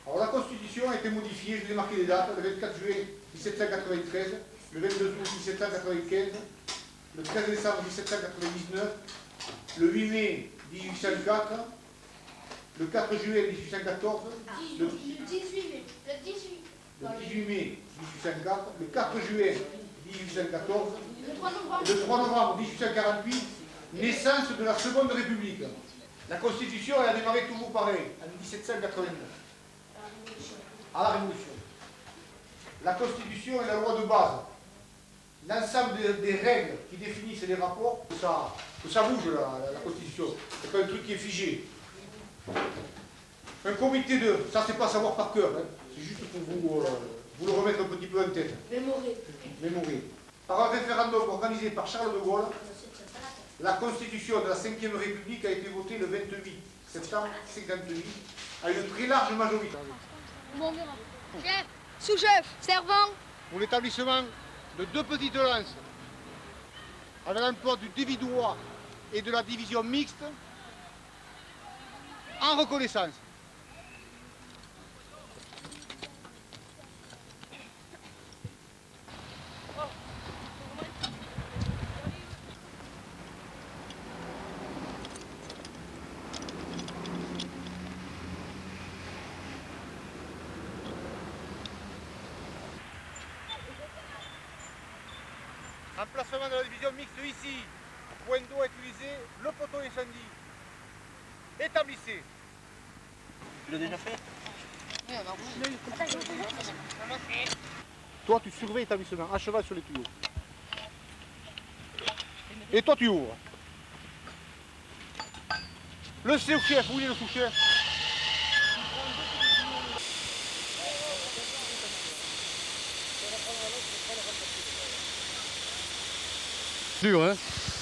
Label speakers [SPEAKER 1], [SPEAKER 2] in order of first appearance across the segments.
[SPEAKER 1] Alors la Constitution a été modifiée, je vous ai marqué les dates, le 24 juillet 1793, le 22 août 1795, le 13 décembre 1799, le 8 mai 1804, le 4 juillet 1814, le 18 mai 1804, le 4 juillet 1814, le 3 novembre 1848, naissance de la Seconde République. La Constitution, elle a démarré toujours pareil, en 1789, à la Révolution. La Constitution est la loi de base. L'ensemble des règles qui définissent les rapports, que ça bouge la Constitution. C'est pas un truc qui est figé. Un comité de, ça c'est pas savoir par cœur, hein. C'est juste pour vous le remettre un petit peu en tête. Mémorer. Par un référendum organisé par Charles de Gaulle, la Constitution de la Ve République a été votée le 28 septembre 1958 à une très large majorité.
[SPEAKER 2] Chef, sous-chef, servant.
[SPEAKER 1] Pour l'établissement de 2 petites lances, avec l'emploi du dévidoir et de la division mixte, en reconnaissance. Emplacement de la division mixte ici. Point d'eau utilisé, le poteau incendie. Établissez. Tu l'as déjà fait?
[SPEAKER 2] Oui, on a voulu.
[SPEAKER 1] Toi, tu surveilles l'établissement, à cheval sur les tuyaux. Et toi, tu ouvres. Le sous-chef, où il est le sous-chef? Sûr, hein?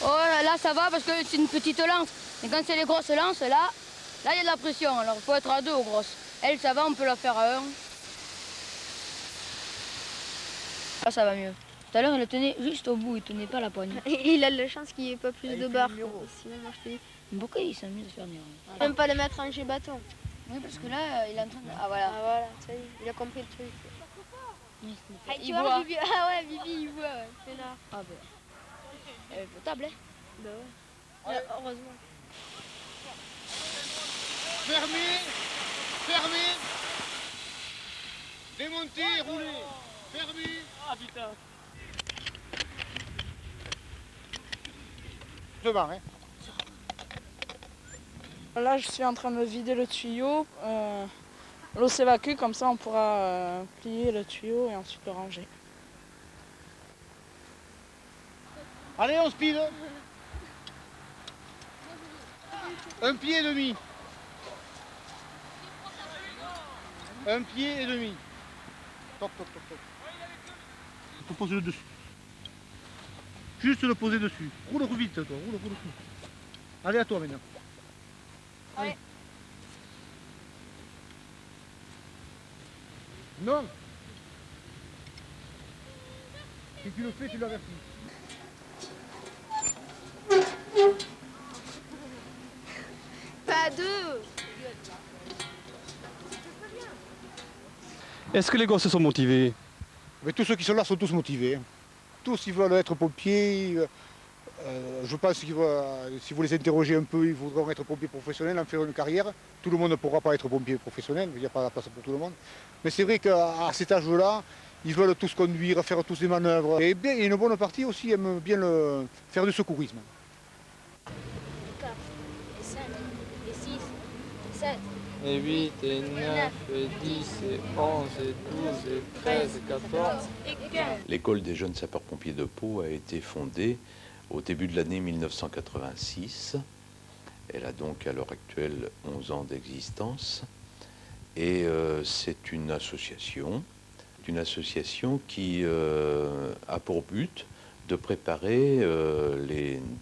[SPEAKER 2] Oh là, ça va parce que c'est une petite lance. Et quand c'est les grosses lances, là, il y a de la pression. Alors il faut être à 2 aux grosses. Elle, ça va, on peut la faire à 1. Là, ça va mieux. Tout à l'heure, il le tenait juste au bout, il tenait pas la poigne.
[SPEAKER 3] Il a de la chance qu'il n'y ait pas plus de barres. Sinon, moi, je te dis.
[SPEAKER 2] Pourquoi il s'amuse de faire des
[SPEAKER 3] Même pas le mettre en G-bâton.
[SPEAKER 2] Oui, parce que là, il est en train de... Ah voilà.
[SPEAKER 3] Ah voilà, ça y est, il a compris le truc. Ah,
[SPEAKER 2] Il
[SPEAKER 3] tu vois,
[SPEAKER 2] voit.
[SPEAKER 3] Bibi, ah ouais, Bibi, il voit, ouais. C'est là.
[SPEAKER 2] Ah ben... Elle est potable, hein?
[SPEAKER 3] Bah ouais. Heureusement.
[SPEAKER 1] Fermez, fermez, démontez, roulez, fermez.
[SPEAKER 4] Ah putain.
[SPEAKER 1] Devant, hein.
[SPEAKER 5] Là, je suis en train de vider le tuyau. L'eau s'évacue, comme ça on pourra plier le tuyau et ensuite le ranger.
[SPEAKER 1] Allez, on speed. Un pied et demi. Un pied et demi. Top, top, top, top. Il faut poser le dessus. Juste le poser dessus. Roule vite, toi. Roule vite. Allez, à toi maintenant.
[SPEAKER 3] Ouais.
[SPEAKER 1] Non. Si tu le fais, tu l'avertis.
[SPEAKER 3] Pas 2.
[SPEAKER 4] Est-ce que les gosses sont motivés?
[SPEAKER 1] Mais tous ceux qui sont là sont tous motivés. Tous, ils veulent être pompiers. Je pense que si vous les interrogez un peu, ils voudront être pompiers professionnels, en faire une carrière. Tout le monde ne pourra pas être pompier professionnel, il n'y a pas la place pour tout le monde. Mais c'est vrai qu'à cet âge-là, ils veulent tous conduire, faire tous des manœuvres. Et bien, une bonne partie aussi aime bien faire du secourisme.
[SPEAKER 3] 4, et 5, et 6, et 7.
[SPEAKER 6] Et 8, et 9, et 10, et 11, et 12, et 13, et 14.
[SPEAKER 3] Et 15.
[SPEAKER 7] L'école des jeunes sapeurs-pompiers de Pau a été fondée au début de l'année 1986. Elle a donc à l'heure actuelle 11 ans d'existence. Et c'est une association qui a pour but de préparer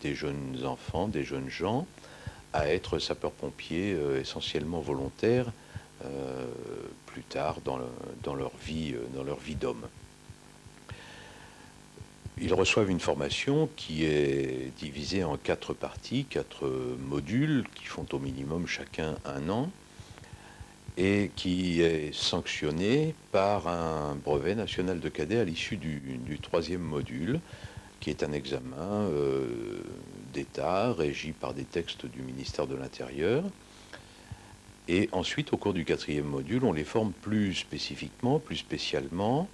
[SPEAKER 7] des jeunes enfants, des jeunes gens à être sapeurs-pompiers essentiellement volontaires plus tard dans leur vie d'homme. Ils reçoivent une formation qui est divisée en 4 parties, 4 modules qui font au minimum chacun 1 an. et qui est sanctionné par un brevet national de cadet à l'issue du 3e module, qui est un examen d'État régi par des textes du ministère de l'Intérieur. Et ensuite, au cours du 4e module, on les forme plus spécifiquement, plus spécialement,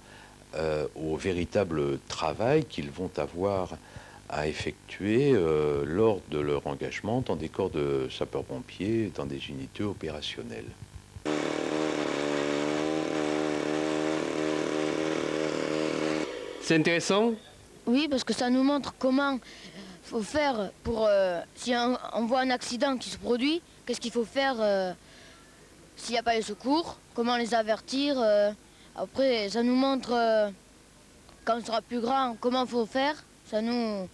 [SPEAKER 7] au véritable travail qu'ils vont avoir à effectuer lors de leur engagement dans des corps de sapeurs-pompiers, dans des unités opérationnelles.
[SPEAKER 4] C'est intéressant?
[SPEAKER 2] Oui, parce que ça nous montre comment faut faire pour... si on voit un accident qui se produit, qu'est-ce qu'il faut faire s'il n'y a pas les secours, comment les avertir. Après, ça nous montre, quand on sera plus grand, comment il faut faire. Ça nous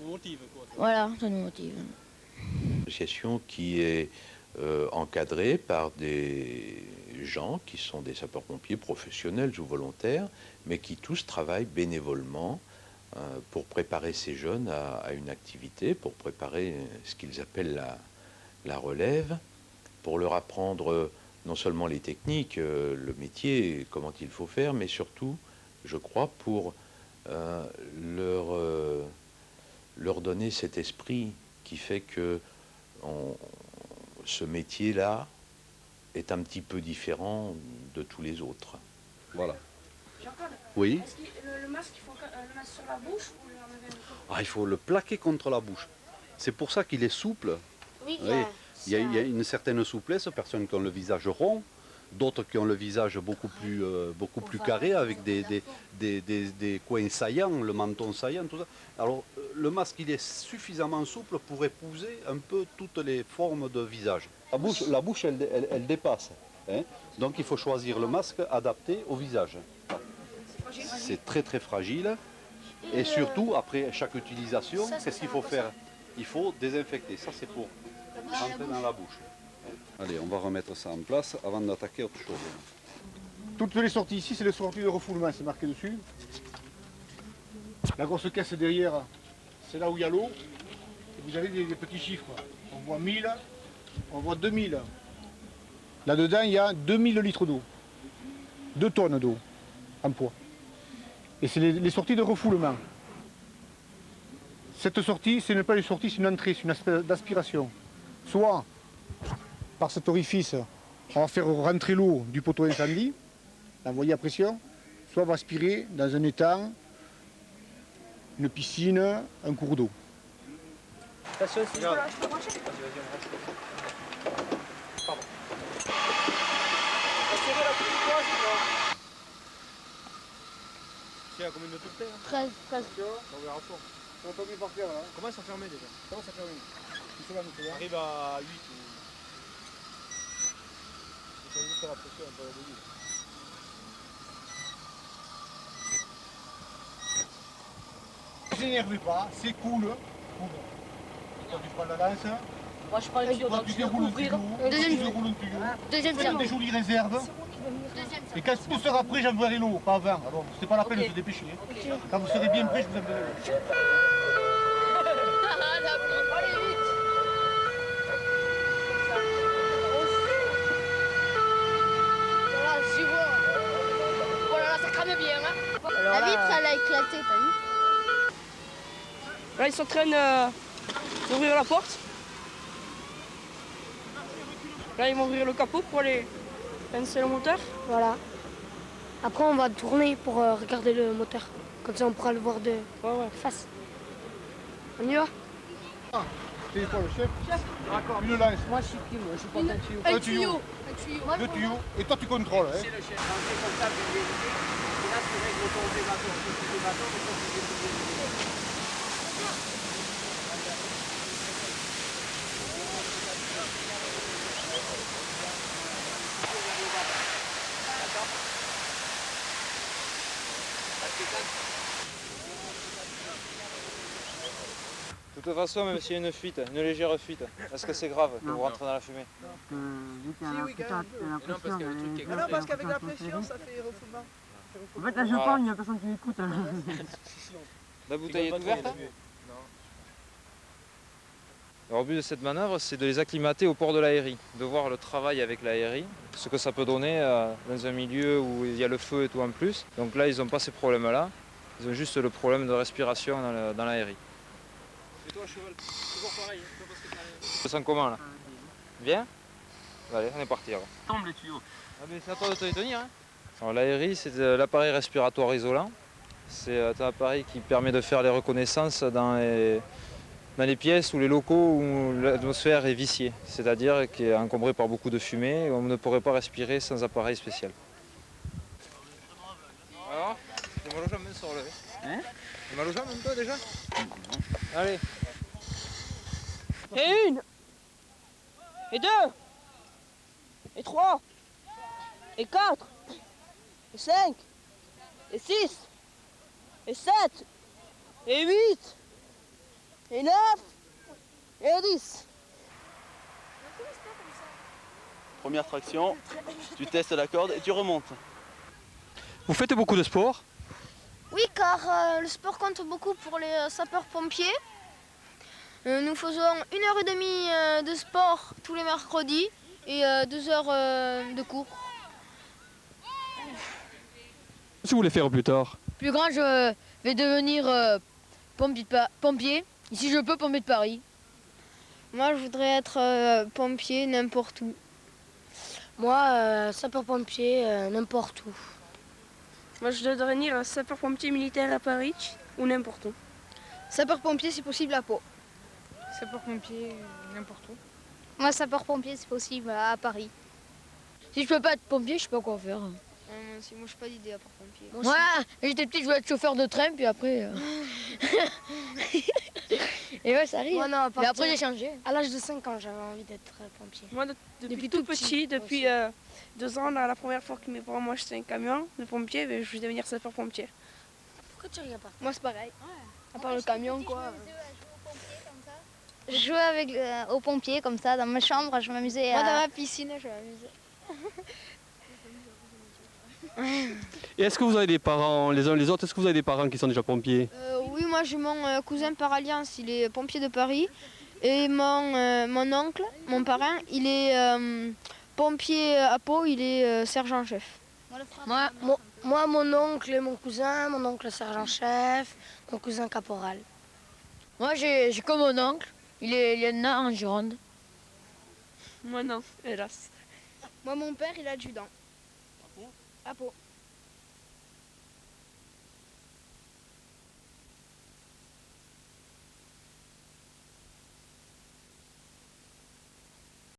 [SPEAKER 2] motive, quoi. Voilà, ça nous motive.
[SPEAKER 7] Une association qui est encadrée par des gens qui sont des sapeurs-pompiers professionnels ou volontaires, mais qui tous travaillent bénévolement pour préparer ces jeunes à une activité, pour préparer ce qu'ils appellent la relève, pour leur apprendre non seulement les techniques, le métier, comment il faut faire, mais surtout, je crois, pour leur donner cet esprit qui fait que ce métier-là est un petit peu différent de tous les autres.
[SPEAKER 8] Voilà.
[SPEAKER 9] Jean-Claude,
[SPEAKER 8] Oui.
[SPEAKER 9] est-ce que le masque, il faut le mettre sur la bouche ou le enlever un peu?
[SPEAKER 8] Ah, il faut le plaquer contre la bouche. C'est pour ça qu'il est souple.
[SPEAKER 3] Oui,
[SPEAKER 8] Oui. Il y a une certaine souplesse, personnes qui ont le visage rond, d'autres qui ont le visage beaucoup plus carré, avec des coins saillants, le menton saillant, tout ça. Alors, le masque, il est suffisamment souple pour épouser un peu toutes les formes de visage. La bouche elle dépasse. Hein. Donc, il faut choisir le masque adapté au visage. C'est très très fragile. Et surtout, après chaque utilisation, qu'est-ce qu'il faut faire? Il faut désinfecter. Ça, c'est pour rentrer dans la bouche. Allez, on va remettre ça en place avant d'attaquer autre chose.
[SPEAKER 1] Toutes les sorties ici, c'est les sorties de refoulement, c'est marqué dessus. La grosse caisse derrière, c'est là où il y a l'eau. Et vous avez des petits chiffres. On voit 1000, on voit 2000. Là-dedans, il y a 2000 litres d'eau. 2 tonnes d'eau en poids. Et c'est les sorties de refoulement. Cette sortie, ce n'est pas une sortie, c'est une entrée, c'est une espèce d'aspiration. Soit, par cet orifice, on va faire rentrer l'eau du poteau incendie, l'envoyer à pression, soit on va aspirer dans un étang, une piscine, un cours d'eau.
[SPEAKER 6] C'est combien de tout
[SPEAKER 2] 13.
[SPEAKER 1] On verra ça. Ça va pas bien partir là.
[SPEAKER 6] Comment ça fermé déjà?
[SPEAKER 1] Comment ça ferme?
[SPEAKER 6] On arrive à 8 ou... Il faut juste faire la pression un peu au début.
[SPEAKER 1] Ne s'énervez pas, c'est cool. Quand tu prends la lance,
[SPEAKER 2] Moi je prends le tuyau, donc
[SPEAKER 1] tu
[SPEAKER 2] je vais
[SPEAKER 1] déroules le
[SPEAKER 2] ouvrir.
[SPEAKER 1] tuyau,
[SPEAKER 2] Deuxième
[SPEAKER 1] tu déroules le tuyau,
[SPEAKER 2] Deuxième
[SPEAKER 1] tu fais
[SPEAKER 2] cercle.
[SPEAKER 1] des jolies réserves.
[SPEAKER 2] Deuxième
[SPEAKER 1] Et quand tu seras prêt, j'enverrai l'eau, pas avant. Alors, c'est pas la peine de se dépêcher. Quand vous serez bien prêt, je vous enverrai l'eau.
[SPEAKER 2] Allez, vite. Voilà, je vois. Voilà, là, ça crame bien. Hein.
[SPEAKER 3] La vitre, elle a éclaté, t'as vu?
[SPEAKER 5] Là, ils sont en train d'ouvrir la porte. Là, ils vont ouvrir le capot pour aller pincer le moteur.
[SPEAKER 3] Voilà. Après, on va tourner pour regarder le moteur. Comme ça, on pourra le voir de face. On y va?
[SPEAKER 1] C'est quoi le chef? Une lance.
[SPEAKER 5] Moi, je suis qui? Moi, je suis pas un tuyau.
[SPEAKER 1] Un tuyau. Deux tuyaux. Et toi, tu contrôles. Hein.
[SPEAKER 6] C'est le chef. Quand c'est comme ça, je vais vérifier. Et là, c'est règle autour des bateaux. C'est des bateaux, mais ça, c'est des bateaux. De toute façon, même s'il y a une fuite, une légère fuite, est-ce que c'est grave que vous rentrez dans la fumée?
[SPEAKER 5] Non, parce qu'avec la pression, ça fait refoulement.
[SPEAKER 10] En fait, là, je parle, il n'y a personne qui m'écoute.
[SPEAKER 6] La bouteille est ouverte? Alors, le but de cette manœuvre, c'est de les acclimater au port de l'aérie, de voir le travail avec l'aérie, ce que ça peut donner dans un milieu où il y a le feu et tout en plus. Donc là, ils n'ont pas ces problèmes-là, ils ont juste le problème de respiration dans l'aérie. Et toi, cheval, toujours pareil, tu te sens comment là? Bien? Allez, on est parti alors.
[SPEAKER 10] Tombe les tuyaux.
[SPEAKER 6] Ah, mais c'est à toi de te les tenir. Hein. Alors l'aérie, c'est l'appareil respiratoire isolant. C'est un appareil qui permet de faire les reconnaissances dans les pièces ou les locaux où l'atmosphère est viciée, c'est-à-dire qui est encombrée par beaucoup de fumée et on ne pourrait pas respirer sans appareil spécial. Alors, t'es mal aux jambes même sur le.
[SPEAKER 10] Hein?
[SPEAKER 6] T'es mal aux jambes un peu déjà? Allez.
[SPEAKER 5] Et 1, et 2, et 3, et 4, et 5, et 6, et 7, et 8, et 9, et 10.
[SPEAKER 11] Première traction, tu testes la corde et tu remontes.
[SPEAKER 4] Vous faites beaucoup de sport?
[SPEAKER 3] Oui, car le sport compte beaucoup pour les sapeurs-pompiers. Nous faisons 1h30 de sport tous les mercredis et 2 heures de cours.
[SPEAKER 4] Qu'est-ce que vous voulez faire plus tard?
[SPEAKER 2] Plus grand, je vais devenir pompier. Ici, je peux pompier de Paris.
[SPEAKER 3] Moi, je voudrais être pompier n'importe où. Moi, sapeur-pompier n'importe où.
[SPEAKER 9] Moi, je dois devenir sapeur-pompier militaire à Paris ou n'importe où.
[SPEAKER 3] Sapeur-pompier, si possible, à Pau.
[SPEAKER 5] Sapeur-pompier, n'importe où.
[SPEAKER 3] Moi, sapeur-pompier, c'est possible, à Paris.
[SPEAKER 2] Si je peux pas être pompier, je sais pas quoi faire.
[SPEAKER 3] Moi, je n'ai pas d'idée à part pompier.
[SPEAKER 2] Moi, j'étais petit, je voulais être chauffeur de train, puis après... Et ouais, ça arrive.
[SPEAKER 3] Non,
[SPEAKER 2] Mais après, j'ai changé.
[SPEAKER 3] À l'âge de 5 ans, j'avais envie d'être pompier.
[SPEAKER 9] Moi, depuis tout petit, depuis 2 ans, la première fois que mes parents m'ont acheté un camion de pompier, je vais devenir sapeur-pompier.
[SPEAKER 3] Pourquoi tu regardes pas?
[SPEAKER 9] Moi, c'est pareil. À part le camion, quoi.
[SPEAKER 3] Je jouais avec aux pompiers comme ça dans ma chambre, je m'amusais
[SPEAKER 9] Moi,
[SPEAKER 3] à...
[SPEAKER 9] dans ma piscine, je m'amusais.
[SPEAKER 4] Et est-ce que vous avez des parents, les uns les autres, est-ce que vous avez des parents qui sont déjà pompiers?
[SPEAKER 3] Oui, moi j'ai mon cousin par alliance, il est pompier de Paris. Et mon oncle, mon parrain, il est pompier à Pau, il est sergent-chef.
[SPEAKER 2] Moi,
[SPEAKER 3] mon oncle et mon cousin, mon oncle sergent-chef, mon cousin caporal.
[SPEAKER 2] moi j'ai comme mon oncle. Il est là en Gironde.
[SPEAKER 9] Moi, non, hélas.
[SPEAKER 3] Moi, mon père, il est adjudant. À Pau.